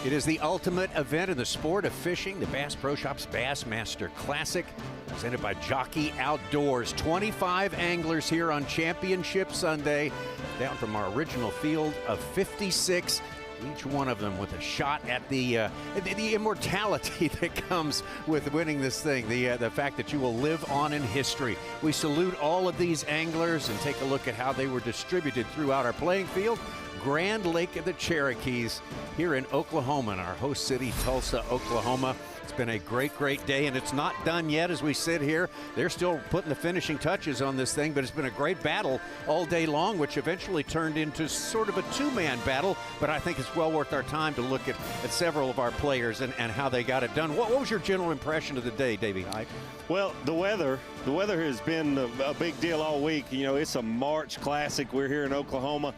It is the ultimate event in the sport of fishing, the Bass Pro Shops Bassmaster Classic, presented by Jockey Outdoors. 25 anglers here on Championship Sunday, down from our original field of 56. Each one of them with a shot at the immortality that comes with winning this thing, the fact that you will live on in history. We salute all of these anglers and take a look at how they were distributed throughout our playing field. Grand Lake of the Cherokees here in Oklahoma, in our host city, Tulsa, Oklahoma. It's been a great, great day, and it's not done yet as we sit here. They're still putting the finishing touches on this thing, but it's been a great battle all day long, which eventually turned into sort of a two-man battle, but I think it's well worth our time to look at several of our players and how they got it done. What was your general impression of the day, Davey Hyde? Well, the weather has been a big deal all week. You know, it's a March Classic. We're here in Oklahoma.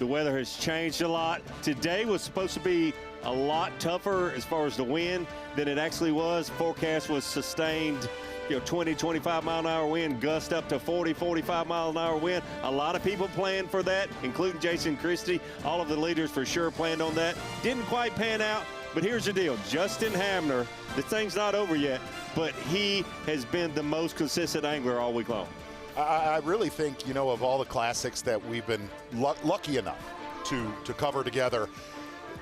The weather has changed a lot. Today was supposed to be a lot tougher as far as the wind than it actually was. Forecast was sustained, 20, 25 mile an hour wind, gust up to 40, 45 mile an hour wind. A lot of people planned for that, including Jason Christie. All of the leaders for sure planned on that. Didn't quite pan out, but here's the deal. Justin Hamner, the thing's not over yet, but he has been the most consistent angler all week long. I really think, of all the classics that we've been lucky enough to cover together,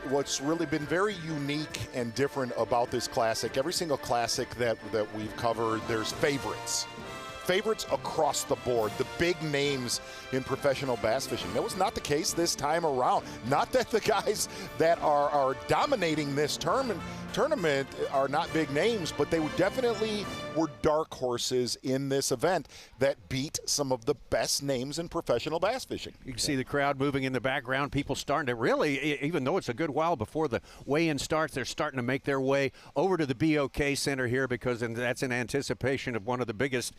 what's really been very unique and different about this classic, every single classic that we've covered, there's favorites across the board, the big names in professional bass fishing. That was not the case this time around. Not that the guys that are dominating this tournament are not big names, but they definitely were dark horses in this event that beat some of the best names in professional bass fishing. You can see the crowd moving in the background, people starting to really, even though it's a good while before the weigh-in starts, they're starting to make their way over to the BOK Center here, because that's in anticipation of one of the biggest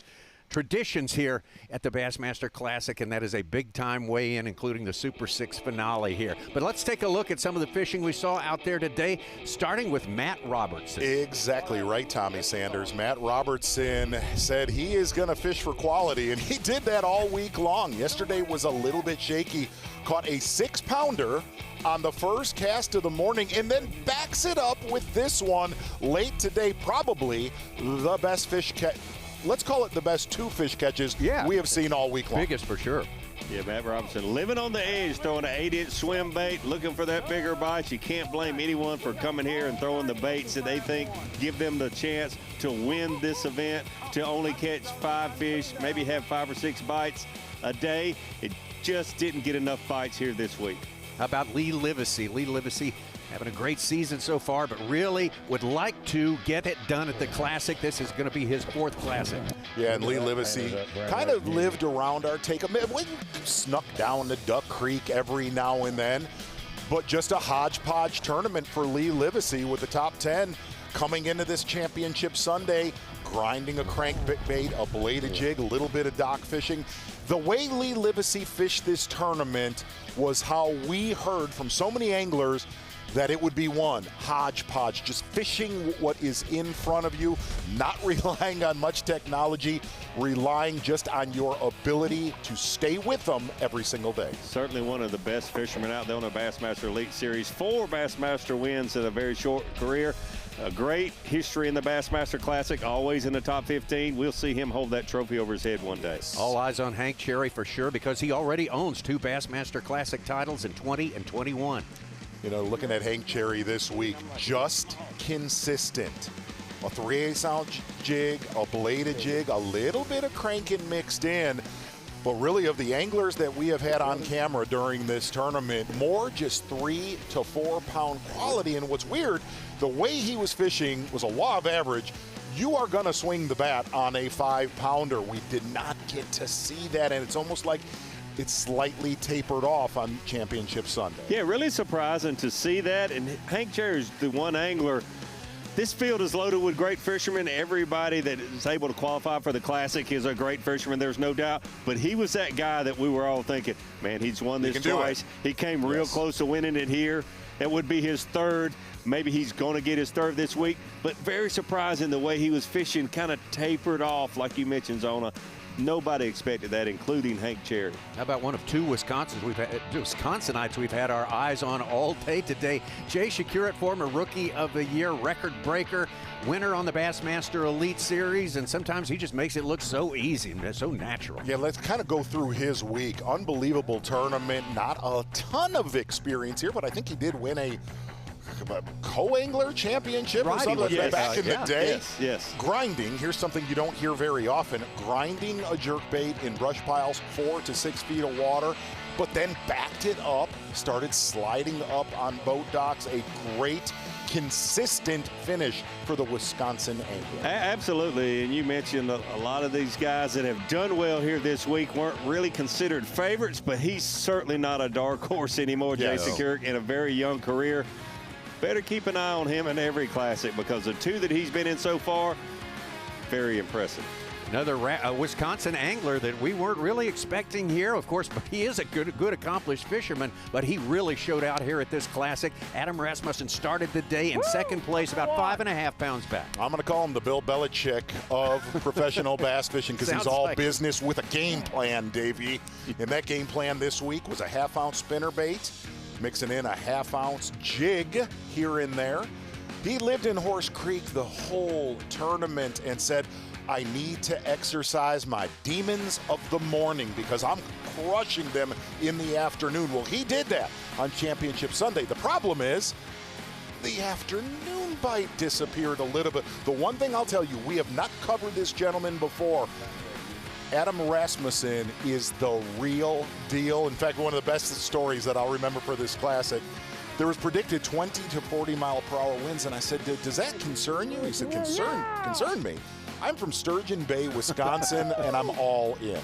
traditions here at the Bassmaster Classic, and that is a big-time weigh-in, including the Super 6 finale here. But let's take a look at some of the fishing we saw out there today, starting with Matt Robertson. Exactly right, Tommy Sanders. Matt Robertson said he is going to fish for quality, and he did that all week long. Yesterday was a little bit shaky. Caught a 6-pounder on the first cast of the morning, and then backs it up with this one late today. Probably the best fish catch. Let's call it the best 2 fish catches we have seen all week long. Biggest for sure. Yeah, Matt Robertson living on the edge, throwing an 8-inch swim bait, looking for that bigger bite. You can't blame anyone for coming here and throwing the baits that they think give them the chance to win this event, to only catch 5 fish, maybe have 5 or 6 bites a day. It just didn't get enough bites here this week. How about Lee Livy? Lee Livy having a great season so far, but really would like to get it done at the Classic. This is going to be his 4th Classic. Yeah, and Lee Livy kind of lived around our take. We snuck down to Duck Creek every now and then, but just a hodgepodge tournament for Lee Livy with the top 10 coming into this Championship Sunday, grinding a crankbait, a bladed jig, a little bit of dock fishing. The way Lee Livy fished this tournament was how we heard from so many anglers that it would be one hodgepodge, just fishing what is in front of you, not relying on much technology, relying just on your ability to stay with them every single day. Certainly one of the best fishermen out there on the Bassmaster Elite Series. 4 Bassmaster wins in a very short career. A great history in the Bassmaster Classic, always in the top 15. We'll see him hold that trophy over his head one day. All eyes on Hank Cherry for sure, because he already owns 2 Bassmaster Classic titles in 20 and 21. Looking at Hank Cherry this week, just consistent. A 3/8 ounce jig, a bladed jig, a little bit of cranking mixed in. But really, of the anglers that we have had on camera during this tournament, more just 3 to 4 pound quality. And what's weird, the way he was fishing was a law of average. You are going to swing the bat on a 5-pounder. We did not get to see that, and it's almost like it's slightly tapered off on Championship Sunday. Yeah, really surprising to see that. And Hank Cherry's the one angler. This field is loaded with great fishermen. Everybody that is able to qualify for the Classic is a great fisherman, there's no doubt. But he was that guy that we were all thinking, man, he's won this twice. He came real close to winning it here. That would be his 3rd. Maybe he's going to get his 3rd this week. But very surprising the way he was fishing, kind of tapered off, like you mentioned, Zona. Nobody expected that, including Hank Cherry. How about one of two Wisconsinites we've had our eyes on all day today? Jay Shakur, former Rookie of the Year, record breaker, winner on the Bassmaster Elite Series, and sometimes he just makes it look so easy and so natural. Yeah, let's kind of go through his week. Unbelievable tournament, not a ton of experience here, but I think he did win a co-angler championship or something like that back in the day. Yes. Grinding, here's something you don't hear very often, grinding a jerkbait in brush piles 4 to 6 feet of water, but then backed it up, started sliding up on boat docks. A great, consistent finish for the Wisconsin angler. Absolutely, and you mentioned a lot of these guys that have done well here this week weren't really considered favorites, but he's certainly not a dark horse anymore, Jason Kirk, in a very young career. Better keep an eye on him in every classic, because the two that he's been in so far, very impressive. Another Wisconsin angler that we weren't really expecting here, of course, but he is a good accomplished fisherman, but he really showed out here at this classic. Adam Rasmussen started the day in second place, about 5.5 pounds back. I'm going to call him the Bill Belichick of professional bass fishing, because he's all business with a game plan, Davey. And that game plan this week was a 1/2 ounce spinnerbait, mixing in a 1/2 ounce jig here and there. He lived in Horse Creek the whole tournament and said, I need to exercise my demons of the morning because I'm crushing them in the afternoon. Well, he did that on Championship Sunday. The problem is the afternoon bite disappeared a little bit. The one thing I'll tell you, we have not covered this gentleman before. Adam Rasmussen is the real deal. In fact, one of the best stories that I'll remember for this classic, there was predicted 20 to 40 mile per hour winds, and I said, does that concern you? He said, concern me. I'm from Sturgeon Bay, Wisconsin, and I'm all in.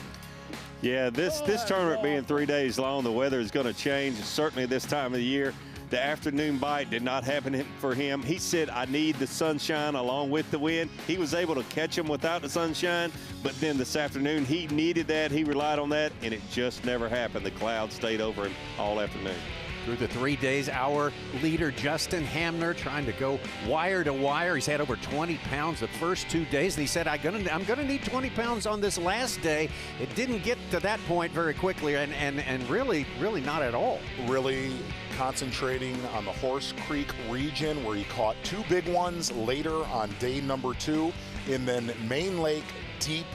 Yeah, this tournament being 3 days long, the weather is going to change, certainly this time of the year. The afternoon bite did not happen for him. He said, I need the sunshine along with the wind. He was able to catch him without the sunshine, but then this afternoon he needed that. He relied on that, and it just never happened. The clouds stayed over him all afternoon. Through the 3 days, our leader, Justin Hamner, trying to go wire to wire. He's had over 20 pounds the first 2 days, and he said, I'm gonna need 20 pounds on this last day. It didn't get to that point very quickly, and really not at all. Really concentrating on the Horse Creek region, where he caught 2 big ones later on day number 2, and then Main Lake deep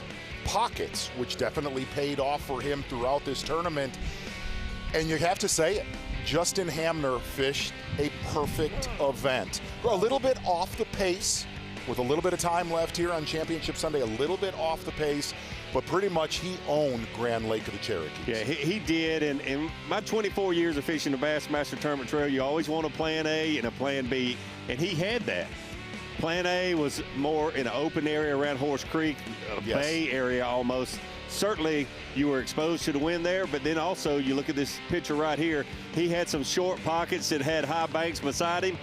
pockets, which definitely paid off for him throughout this tournament. And you have to say it, Justin Hamner fished a perfect event. A little bit off the pace, with a little bit of time left here on Championship Sunday, a little bit off the pace, but pretty much he owned Grand Lake of the Cherokees. Yeah, he did, and in my 24 years of fishing the Bassmaster Tournament Trail, you always want a plan A and a plan B, and he had that. Plan A was more in an open area around Horse Creek, a bay area almost. Certainly you were exposed to the wind there, but then also you look at this picture right here, he had some short pockets that had high banks beside him,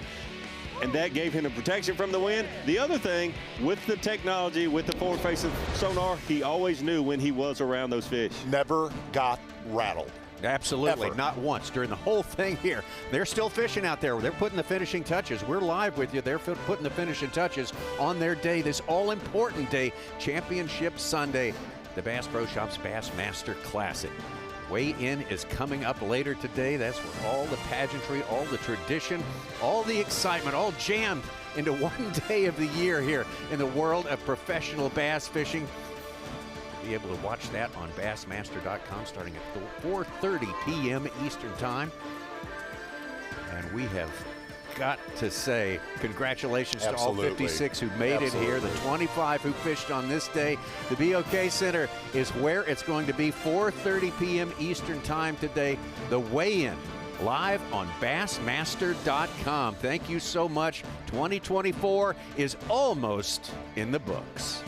and that gave him the protection from the wind. The other thing, with the technology, with the forward-facing sonar, he always knew when he was around those fish. Never got rattled. Absolutely, Ever. not once during the whole thing here. They're still fishing out there. They're putting the finishing touches. We're live with you. They're putting the finishing touches on their day, this all-important day, Championship Sunday, the Bass Pro Shops Bassmaster Classic. Weigh-in is coming up later today. That's where all the pageantry, all the tradition, all the excitement, all jammed into one day of the year here in the world of professional bass fishing. Be able to watch that on Bassmaster.com starting at 4:30 p.m. Eastern Time. And we have got to say congratulations to all 56 who made it here, the 25 who fished on this day. The BOK Center is where it's going to be, 4:30 p.m. Eastern Time today. The weigh-in live on Bassmaster.com. Thank you so much. 2024 is almost in the books.